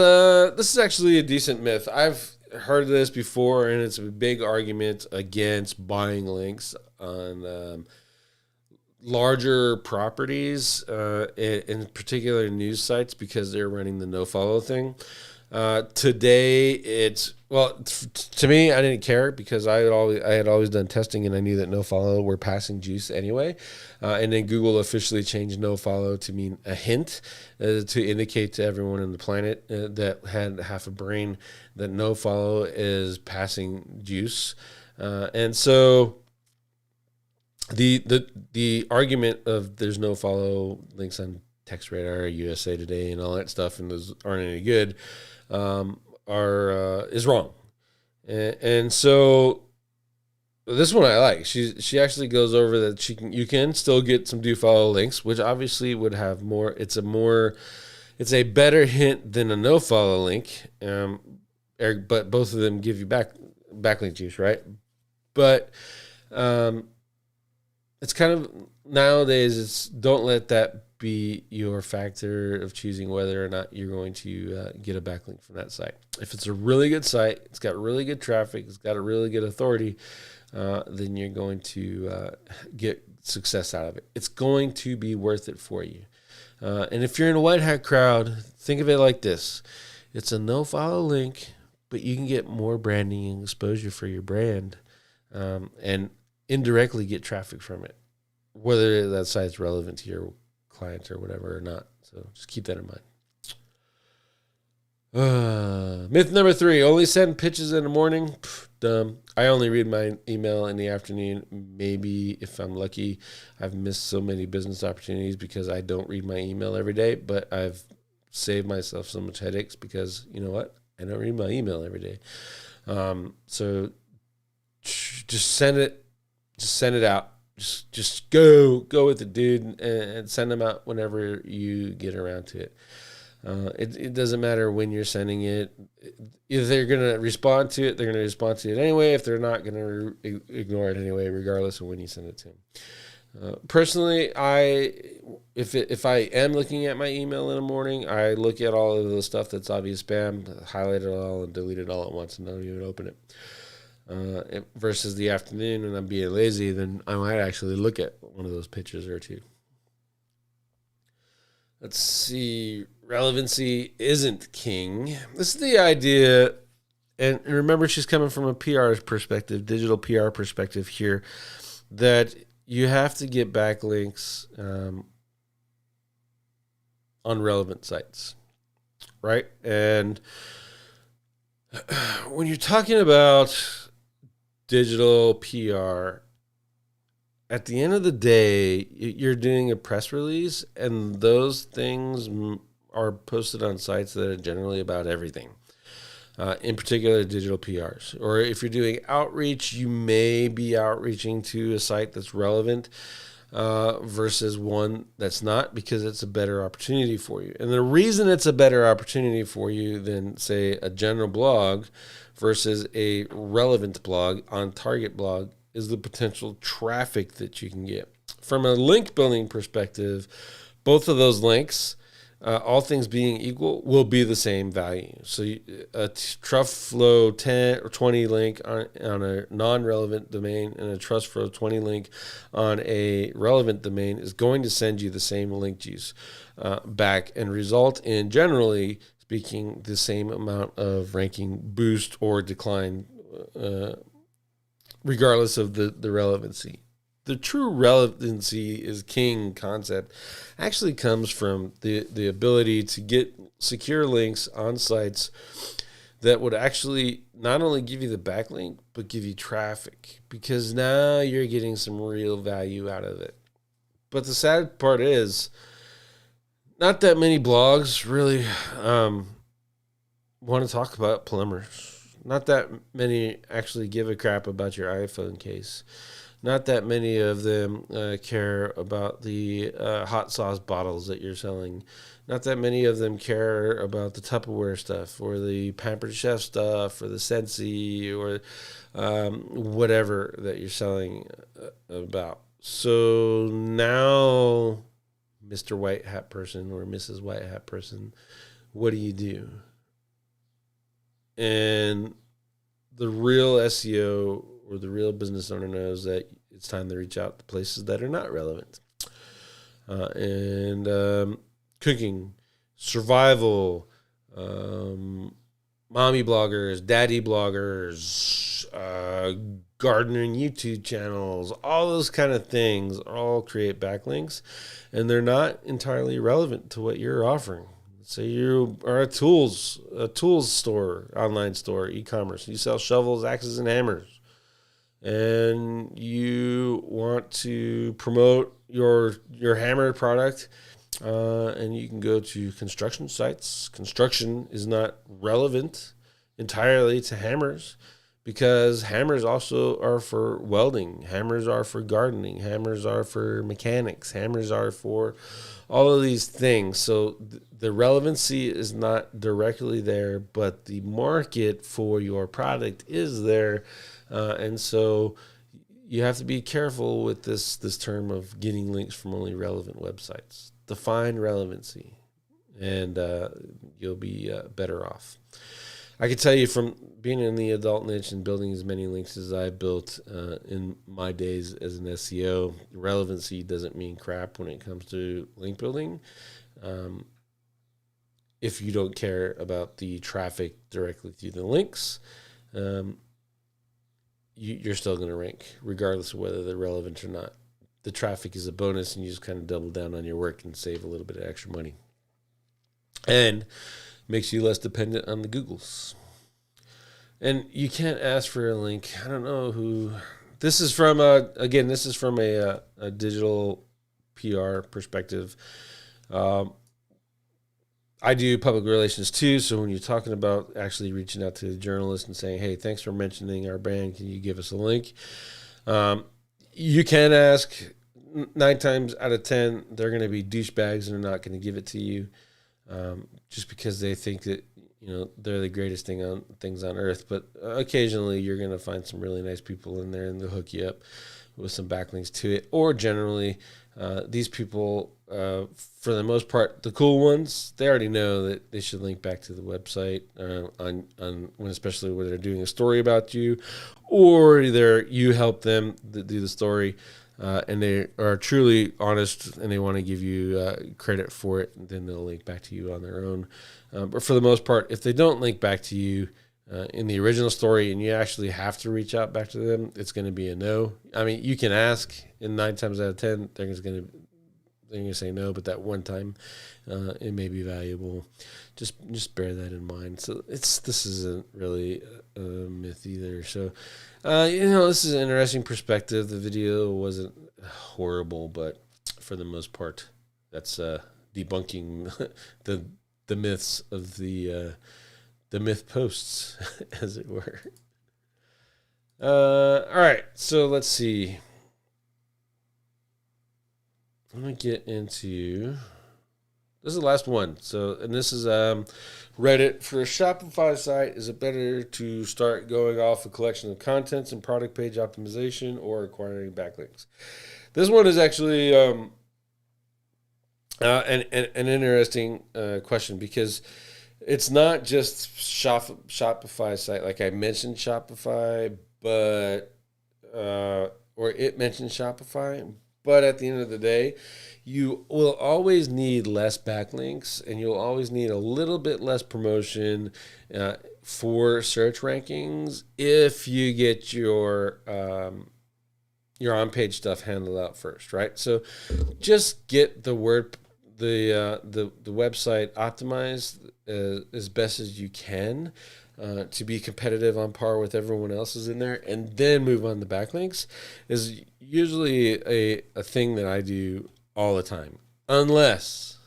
actually a decent myth. I've heard this before, and it's a big argument against buying links on larger properties, in particular news sites, because they're running the no follow thing. Today, to me, I didn't care because I had always done testing, and I knew that no follow were passing juice anyway. And then Google officially changed no follow to mean a hint, to indicate to everyone on the planet that had half a brain that no follow is passing juice. And so the argument of there's no follow links on TextRadar, USA Today, and all that stuff, and those aren't any good, is wrong. And so this one I like. She actually goes over that you can still get some do follow links, which obviously would have more. It's a better hint than a no follow link. But both of them give you backlink juice, right? But it's kind of nowadays, don't let that be your factor of choosing whether or not you're going to get a backlink from that site. If it's a really good site, it's got really good traffic, it's got a really good authority, then you're going to get success out of it. It's going to be worth it for you. And if you're in a white hat crowd, think of it like this. It's a no follow link, but you can get more branding and exposure for your brand, and indirectly get traffic from it, whether that site's relevant to your client or whatever or not. So just keep that in mind. Myth number 3, only send pitches in the morning. Dumb. I only read my email in the afternoon. Maybe if I'm lucky, I've missed so many business opportunities because I don't read my email every day, but I've saved myself so much headaches because, you know what? I don't read my email every day. So just send it. Just send it out. Just go with it, dude, and send them out whenever you get around to it. It doesn't matter when you're sending it. If they're going to respond to it, they're going to respond to it anyway. If they're not, going to ignore it anyway, regardless of when you send it to them. Personally, if I am looking at my email in the morning, I look at all of the stuff that's obvious spam, highlight it all, and delete it all at once, and don't even open it. Versus the afternoon when I'm being lazy, then I might actually look at one of those pictures or two. Let's see. Relevancy isn't king. This is the idea, and remember, she's coming from a PR perspective, digital PR perspective here, that you have to get backlinks on relevant sites, right? And when you're talking about digital PR, at the end of the day, you're doing a press release, and those things are posted on sites that are generally about everything, in particular digital PRs. Or if you're doing outreach, you may be outreaching to a site that's relevant versus one that's not, because it's a better opportunity for you. And the reason it's a better opportunity for you than, say, a general blog versus a relevant blog on target blog is the potential traffic that you can get. From a link building perspective, both of those links all things being equal, will be the same value. So a trust flow 10 or 20 link on a non-relevant domain and a trust flow 20 link on a relevant domain is going to send you the same link juice back and result in, generally speaking, the same amount of ranking boost or decline, regardless of the relevancy. The true relevancy is king concept actually comes from the ability to get secure links on sites that would actually not only give you the backlink, but give you traffic, because now you're getting some real value out of it. But the sad part is not that many blogs really want to talk about plumbers. Not that many actually give a crap about your iPhone case. Not that many of them care about the hot sauce bottles that you're selling. Not that many of them care about the Tupperware stuff or the Pampered Chef stuff or the Scentsy or whatever that you're selling about. So now, Mr. White Hat person or Mrs. White Hat person, what do? And the real SEO or the real business owner knows that it's time to reach out to places that are not relevant. Cooking, survival, mommy bloggers, daddy bloggers, gardening YouTube channels, all those kind of things all create backlinks, and they're not entirely relevant to what you're offering. Say you are a tools store, online store, e-commerce. You sell shovels, axes, and hammers, and you want to promote your hammer product, and you can go to construction sites. Construction is not relevant entirely to hammers, because hammers also are for welding. Hammers are for gardening. Hammers are for mechanics. Hammers are for all of these things. So the relevancy is not directly there, but the market for your product is there. And so you have to be careful with this term of getting links from only relevant websites. Define relevancy, and you'll be better off. I can tell you from being in the adult niche and building as many links as I built in my days as an SEO, relevancy doesn't mean crap when it comes to link building. If you don't care about the traffic directly through the links, you're still going to rank, regardless of whether they're relevant or not. The traffic is a bonus, and you just kind of double down on your work and save a little bit of extra money. And makes you less dependent on the Googles. And you can't ask for a link. I don't know who. This is from a digital PR perspective. I do public relations too. So when you're talking about actually reaching out to the journalist and saying, "Hey, thanks for mentioning our brand. Can you give us a link?" You can ask. 9 times out of 10, they're going to be douchebags and they're not going to give it to you. Just because they think that they're the greatest things on earth. But occasionally you're going to find some really nice people in there, and they'll hook you up with some backlinks to it. Or generally, these people, for the most part, the cool ones, they already know that they should link back to the website especially when they're doing a story about you, or either you help them do the story. And they are truly honest and they want to give you credit for it, and then they'll link back to you on their own. But for the most part, if they don't link back to you in the original story and you actually have to reach out back to them, it's going to be a no. I mean, you can ask, and 9 times out of 10, they're going to say no, but that one time it may be valuable. Just bear that in mind. So this isn't really a myth either. So this is an interesting perspective. The video wasn't horrible, but for the most part, that's debunking the myths of the myth posts, as it were. All right, so let's see. I'm gonna get into. This is the last one. And this is Reddit. For a Shopify site, is it better to start going off a collection of contents and product page optimization or acquiring backlinks? This one is actually And an interesting question, because it's not just Shopify site. Like I mentioned Shopify, but or it mentioned Shopify, but at the end of the day, you will always need less backlinks, and you'll always need a little bit less promotion for search rankings if you get your on-page stuff handled out first, right? So just get the website optimized as best as you can to be competitive on par with everyone else's in there, and then move on to backlinks is usually a thing that I do all the time, unless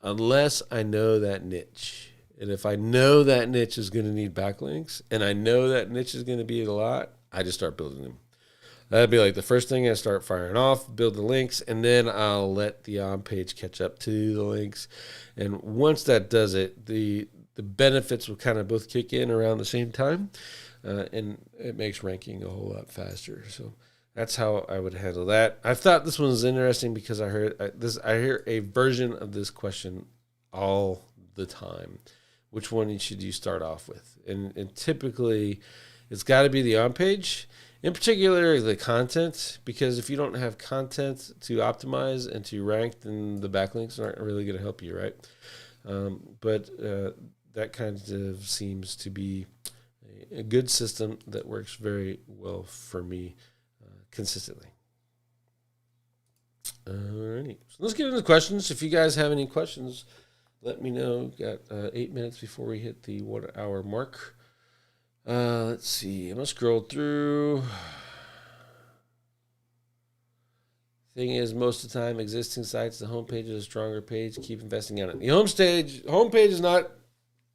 I know that niche. And if I know that niche is going to need backlinks, and I know that niche is going to be a lot, I just start building them. That'd be like the first thing I start firing off, build the links, and then I'll let the on page catch up to the links. And once that does it, the benefits will kind of both kick in around the same time, and it makes ranking a whole lot faster. So that's how I would handle that. I thought this one was interesting because I hear a version of this question all the time. Which one should you start off with? And typically, it's got to be the on page. In particular, the content, because if you don't have content to optimize and to rank, then the backlinks aren't really going to help you, right? But that kind of seems to be a good system that works very well for me consistently. Alrighty, so let's get into the questions. If you guys have any questions, let me know. Got 8 minutes before we hit the 1 hour mark. Let's see. I'm going to scroll through. Thing is, most of the time, existing sites, the homepage is a stronger page. Keep investing on it. The homepage is not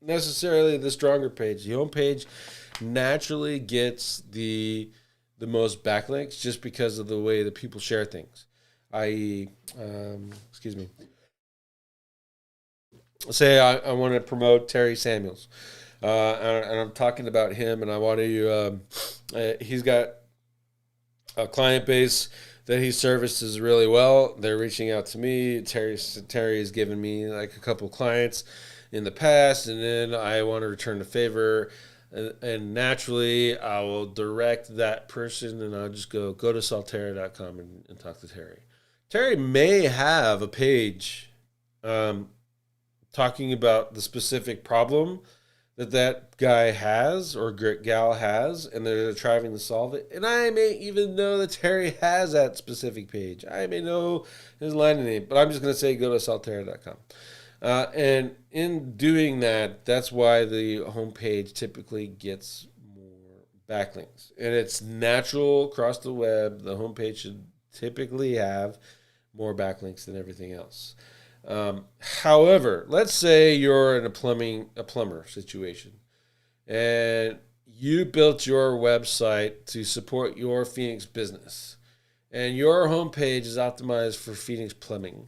necessarily the stronger page. The homepage naturally gets the most backlinks just because of the way that people share things. I.e., say I want to promote Terry Samuels. And I'm talking about him, and I want to. He's got a client base that he services really well. They're reaching out to me. Terry has given me like a couple clients in the past, and then I want to return the favor. And naturally, I will direct that person, and I'll just go to Salterra.com and talk to Terry. Terry may have a page talking about the specific problem that guy has or gal has, and they're trying to solve it. And I may even know that Terry has that specific page. I may know his landing name, but I'm just going to say go to Salterra.com. And in doing that, that's why the homepage typically gets more backlinks. And it's natural across the web. The homepage should typically have more backlinks than everything else. However, let's say you're in a plumber situation, and you built your website to support your Phoenix business, and your homepage is optimized for Phoenix plumbing,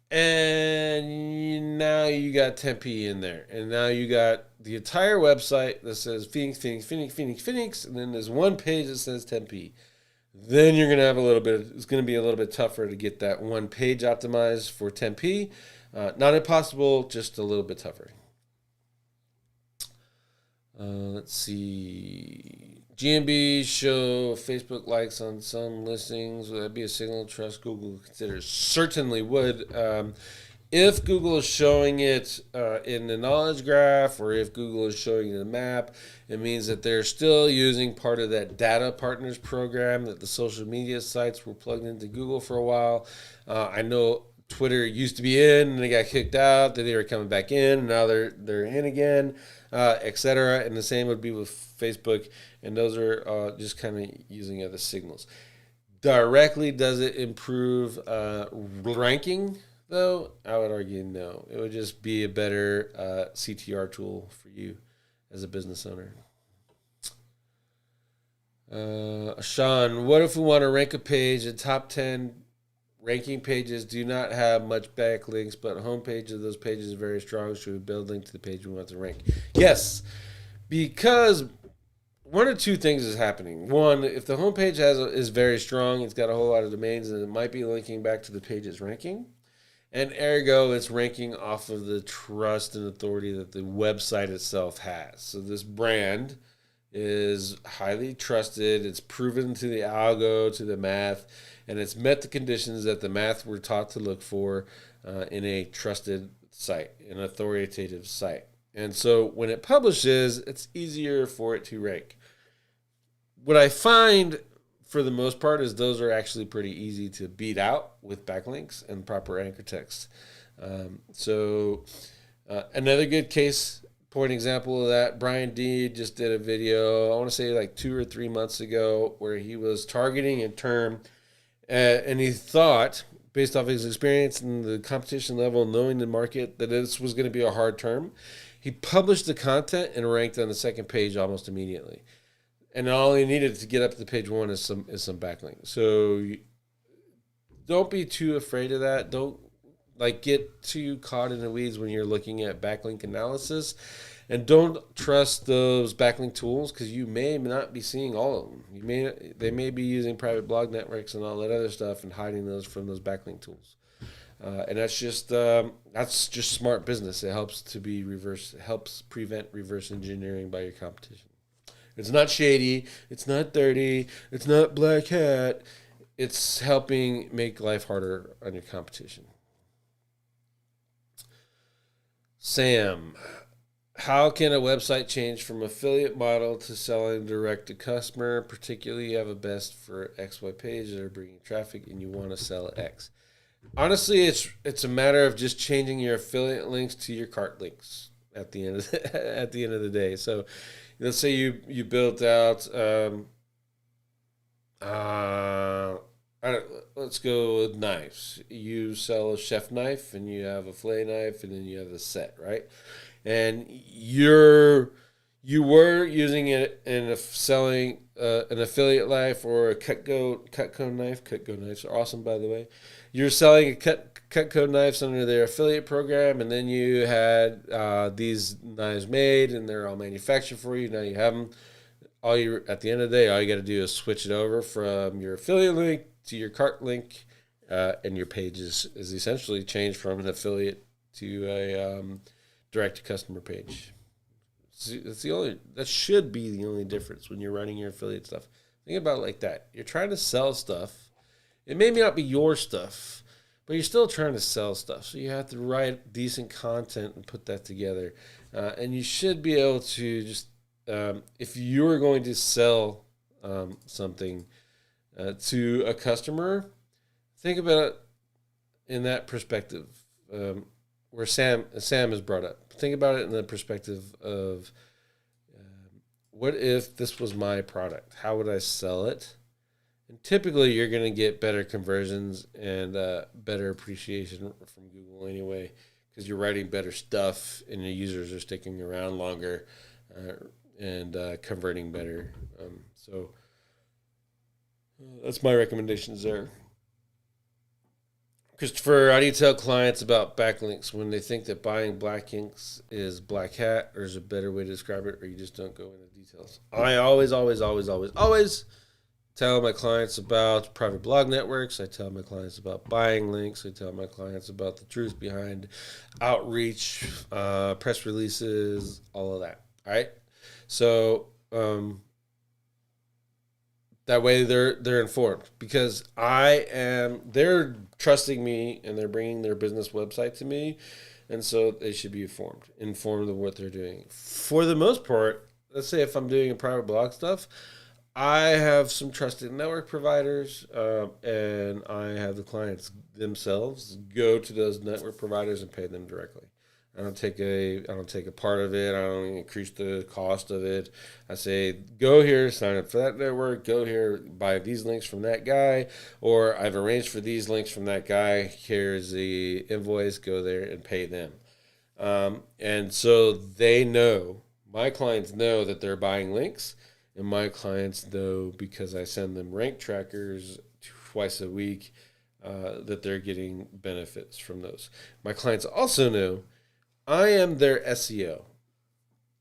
and now you got Tempe in there, and now you got the entire website that says Phoenix, Phoenix, Phoenix, Phoenix, Phoenix, and then there's one page that says Tempe. Then you're going to have it's going to be a little bit tougher to get that one page optimized for Tempe. Not impossible, just a little bit tougher. Let's see. GMB show Facebook likes on some listings. Would that be a signal of trust Google considers? Certainly would. If Google is showing it in the knowledge graph, or if Google is showing the map, it means that they're still using part of that data partners program that the social media sites were plugged into Google for a while. I know Twitter used to be in, and they got kicked out. Then they were coming back in, and now they're in again, etc. And the same would be with Facebook, and those are just kind of using other signals. Directly, does it improve ranking? Though, I would argue no. It would just be a better CTR tool for you as a business owner. Sean, what if we want to rank a page? The top 10 ranking pages do not have much backlinks, but homepage of those pages is very strong. Should we build a link to the page we want to rank? Yes, because one or two things is happening. One, if the homepage is very strong, it's got a whole lot of domains, and it might be linking back to the page's ranking. And ergo, it's ranking off of the trust and authority that the website itself has. So this brand is highly trusted. It's proven to the algo, to the math, and it's met the conditions that the math were taught to look for in a trusted site, an authoritative site. And so when it publishes, it's easier for it to rank. What I find for the most part is those are actually pretty easy to beat out with backlinks and proper anchor text. Another good case point example of that, Brian D just did a video, I want to say like 2 or 3 months ago, where he was targeting a term and he thought, based off his experience and the competition level, knowing the market, that this was going to be a hard term. He published the content and ranked on the second page almost immediately. And all he needed to get up to page 1 is some backlinks. So don't be too afraid of that. Don't get too caught in the weeds when you're looking at backlink analysis, and don't trust those backlink tools because you may not be seeing all of them. They may be using private blog networks and all that other stuff and hiding those from those backlink tools. And that's just smart business. It helps prevent reverse engineering by your competition. It's not shady. It's not dirty. It's not black hat. It's helping make life harder on your competition. Sam, how can a website change from affiliate model to selling direct to customer, particularly you have a best for XY page that are bringing traffic and you want to sell X? Honestly, it's a matter of just changing your affiliate links to your cart links at the end of the day. So let's say you built out let's go with knives. You sell a chef knife and you have a fillet knife and then you have a set, right? And you were using it in selling an affiliate knife or a Cutco knife. Cutco knives are awesome, by the way. You're selling a Cutco knives under their affiliate program, and then you had these knives made, and they're all manufactured for you. Now you have them. At the end of the day, all you got to do is switch it over from your affiliate link to your cart link, and your page is essentially changed from an affiliate to a direct to customer page. That should be the only difference when you're running your affiliate stuff. Think about it like that. You're trying to sell stuff. It may not be your stuff, but you're still trying to sell stuff. So you have to write decent content and put that together. And you should be able to just, if you're going to sell something to a customer, think about it in that perspective, where Sam is brought up. Think about it in the perspective of what if this was my product? How would I sell it? And typically, you're going to get better conversions and better appreciation from Google anyway, because you're writing better stuff and your users are sticking around longer and converting better. So that's my recommendations there. Christopher, how do you tell clients about backlinks when they think that buying backlinks is black hat, or is a better way to describe it, or you just don't go into details? I always tell my clients about private blog networks. I tell my clients about buying links. I tell my clients about the truth behind outreach, press releases, all of that. All right. So that way they're informed, because they're trusting me and they're bringing their business website to me. And so they should be informed of what they're doing. For the most part, let's say if I'm doing a private blog stuff, I have some trusted network providers, and I have the clients themselves go to those network providers and pay them directly. I don't take a part of it. I don't increase the cost of it. I say, go here, sign up for that network. Go here, buy these links from that guy, or I've arranged for these links from that guy. Here's the invoice. Go there and pay them. And so they know, my clients know that they're buying links. And my clients know, because I send them rank trackers twice a week, that they're getting benefits from those. My clients also know I am their SEO.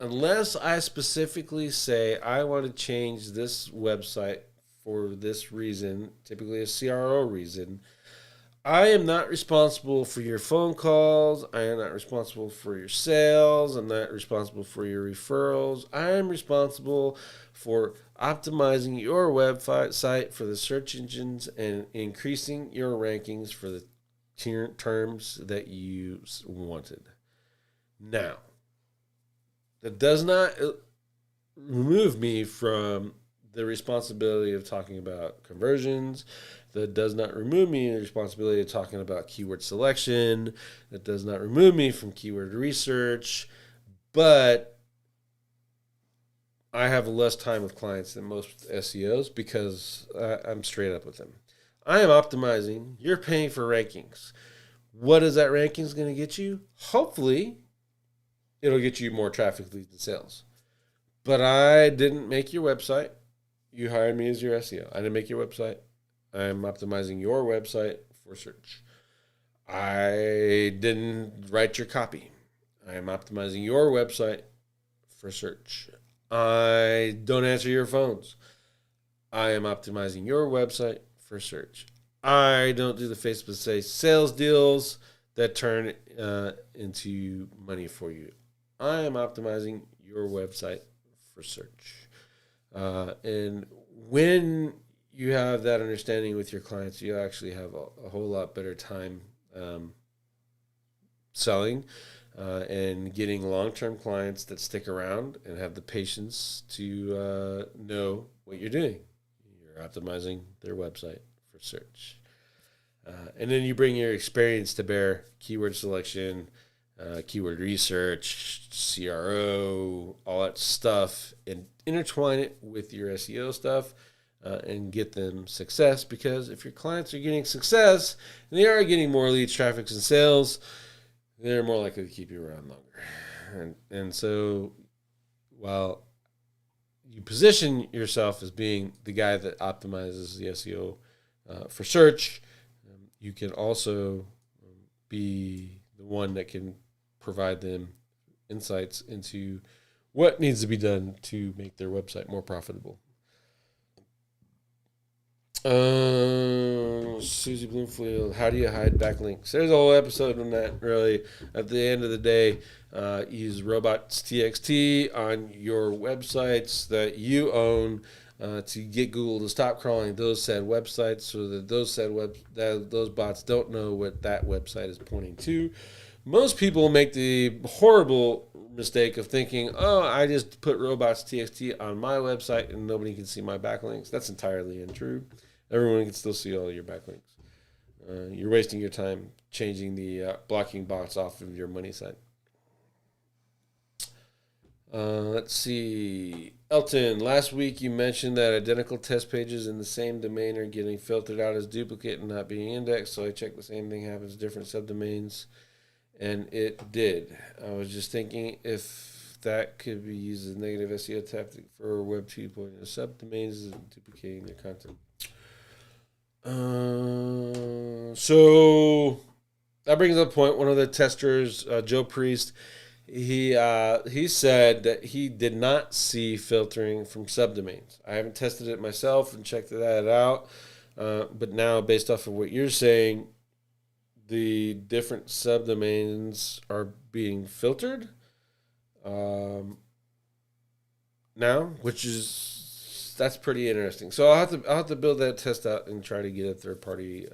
Unless I specifically say I want to change this website for this reason, typically a CRO reason, I am not responsible for your phone calls. I am not responsible for your sales. I'm not responsible for your referrals. I am responsible for optimizing your website for the search engines and increasing your rankings for the terms that you wanted. Now, that does not remove me from the responsibility of talking about conversions. That does not remove me the responsibility of talking about keyword selection. That does not remove me from keyword research. But I have less time with clients than most SEOs because I'm straight up with them. I am optimizing. You're paying for rankings. What is that rankings going to get you? Hopefully, it'll get you more traffic, leads, and sales. But I didn't make your website. You hired me as your SEO. I didn't make your website. I'm optimizing your website for search. I didn't write your copy. I am optimizing your website for search. I don't answer your phones. I am optimizing your website for search. I don't do the Facebook sales deals that turn into money for you. I am optimizing your website for search. And when you have that understanding with your clients, you actually have a whole lot better time selling and getting long-term clients that stick around and have the patience to know what you're doing. You're optimizing their website for search. And then you bring your experience to bear, keyword selection, keyword research, CRO, all that stuff, and intertwine it with your SEO stuff and get them success. Because if your clients are getting success and they are getting more leads, traffic, and sales, they're more likely to keep you around longer. And so while you position yourself as being the guy that optimizes the SEO for search, you can also be the one that can provide them insights into what needs to be done to make their website more profitable. Susie Bloomfield, how do you hide backlinks? There's a whole episode on that, really. At the end of the day, use robots.txt on your websites that you own to get Google to stop crawling those said websites so that those bots don't know what that website is pointing to. Most people make the horrible mistake of thinking, oh, I just put robots.txt on my website and nobody can see my backlinks. That's entirely untrue. Everyone can still see all your backlinks. You're wasting your time changing the blocking bots off of your money site. Let's see. Elton, last week you mentioned that identical test pages in the same domain are getting filtered out as duplicate and not being indexed. So I checked the same thing happens to different subdomains, and it did. I was just thinking if that could be used as a negative SEO tactic for Web 2.0 subdomains and duplicating their content. So that brings up a point. One of the testers, Joe Priest, he said that he did not see filtering from subdomains. I haven't tested it myself and checked that out, but now based off of what you're saying, the different subdomains are being filtered now, which is that's pretty interesting. So I'll have to build that test out and try to get a third party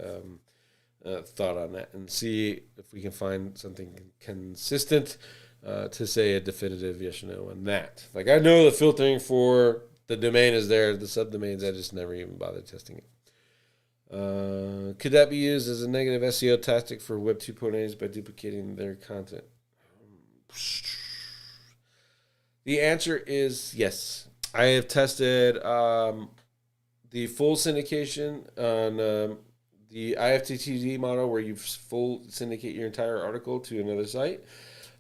thought on that and see if we can find something consistent to say a definitive yes or no on that. Like I know the filtering for the domain is there, the subdomains I just never even bothered testing it. Could that be used as a negative SEO tactic for Web 2.0s by duplicating their content? The answer is yes. I have tested the full syndication on the IFTTT model where you full syndicate your entire article to another site.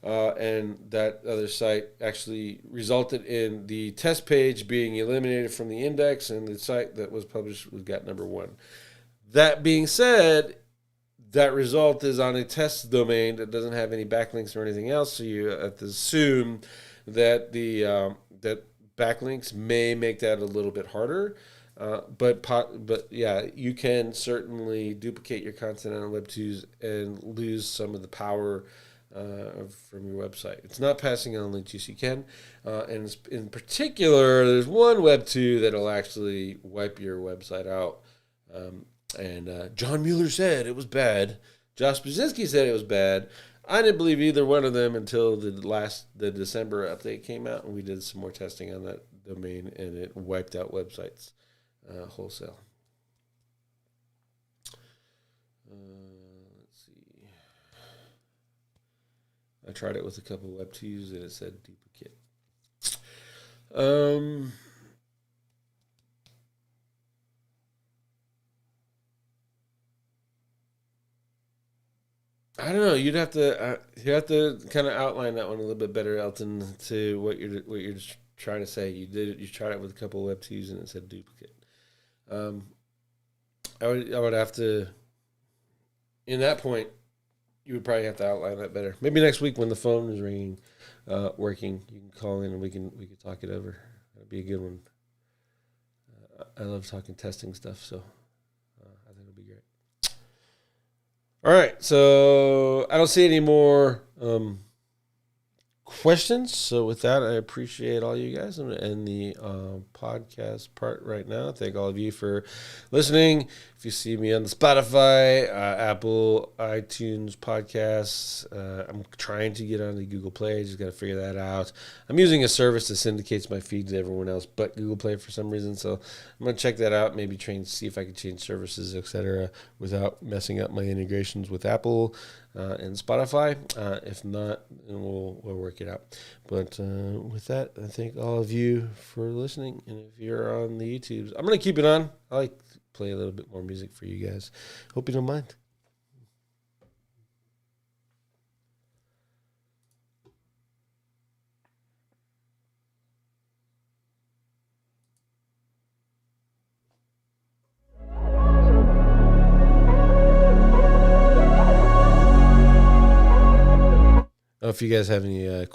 And that other site actually resulted in the test page being eliminated from the index, and the site that was published got number one. That being said, that result is on a test domain that doesn't have any backlinks or anything else, so you have to assume that the that backlinks may make that a little bit harder. But yeah, you can certainly duplicate your content on Web2s and lose some of the power from your website. It's not passing on links. Yes, you can. And in particular, there's one Web2 that'll actually wipe your website out. And John Mueller said it was bad. Josh Brzezinski said it was bad. I didn't believe either one of them until the December update came out, and we did some more testing on that domain, and it wiped out websites wholesale. Let's see. I tried it with a couple of Web2s, and it said duplicate. I don't know. You have to kind of outline that one a little bit better, Elton, to what you're trying to say. You tried it with a couple of Web2s, and it said duplicate. I would have to, in that point, you would probably have to outline that better. Maybe next week when the phone is ringing, working, you can call in and we can talk it over. That'd be a good one. I love talking testing stuff, so I think it'll be great. All right, so I don't see any more questions. So with that, I appreciate all you guys and the podcast part right now. Thank all of you for listening. If you see me on the Spotify, Apple, iTunes podcasts, I'm trying to get on the Google Play. Just got to figure that out. I'm using a service that syndicates my feed to everyone else but Google Play for some reason. So I'm going to check that out, maybe see if I can change services, etc., without messing up my integrations with Apple and Spotify. If not, then we'll work it out. But with that, I thank all of you for listening. And if you're on the YouTubes, I'm going to keep it on. I like to play a little bit more music for you guys. Hope you don't mind. If you guys have any questions,